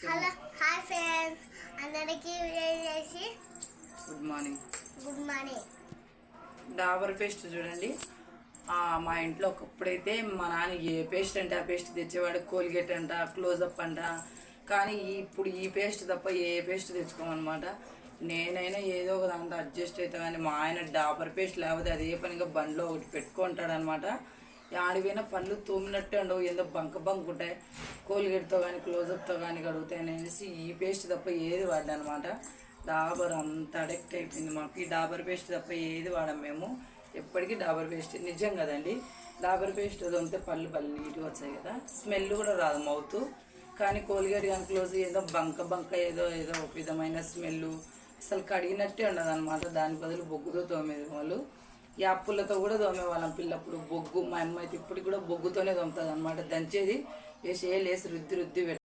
Hello hi friends అందరికీ చేసి good morning. Dabur paste చూడండి. మా ఇంట్లో ఒకప్పుడైతే మా నాన్న ఏ పేస్ట్ అంటే ఆ పేస్ట్ తెచ్చేవాడు. కోల్గేట్ అంట, క్లోజప్ అంట. కానీ ఇప్పుడు ఈ పేస్ట్ తప్ప ఏ పేస్ట్ తెచ్చుకోమన్నమాట. నేనైనా ఏదో ఒక దాంతో అడ్జస్ట్ అవుతా, కానీ మా ఆయన డాబర్ పేస్ట్ లేకపోతే అదే పనిగా బండ్లో ఒకటి పెట్టుకుంటాడనమాట. ఆడిపోయిన పళ్ళు తోమినట్టే ఉండవు, ఏదో బంక బంక్ ఉంటాయి. కోల్గేట్తో కానీ క్లోజప్తో కానీ కడుగుతాయి అనేసి ఈ పేస్ట్ తప్ప ఏది వాడనమాట. డాబర్ అంత అడిక్ట్ అయిపోయింది మాకు. ఈ డాబర్ పేస్ట్ తప్ప ఏది వాడం మేము. ఎప్పటికీ డాబర్ పేస్ట్ నిజం కదండి. డాబర్ పేస్ట్ అది ఉంటే పళ్ళు నీట్గా వచ్చాయి కదా, స్మెల్ కూడా రాదు మౌత్. కానీ కోల్గేట్ కానీ క్లోజ్ ఏదో బంక బంక ఏదో ఏదో ఒక విధమైన స్మెల్, అసలు కడిగినట్టే ఉండదు అనమాట. దాని బదులు బొగ్గుతో తోమేది వాళ్ళు. ఈ అప్పులతో కూడా తోమేవాళ్ళం పిల్లప్పుడు. బొగ్గు మా అమ్మ అయితే ఇప్పటికి కూడా బొగ్గుతోనే తోముతుంది అనమాట. దంచేది వేసి రుద్ది రుద్ది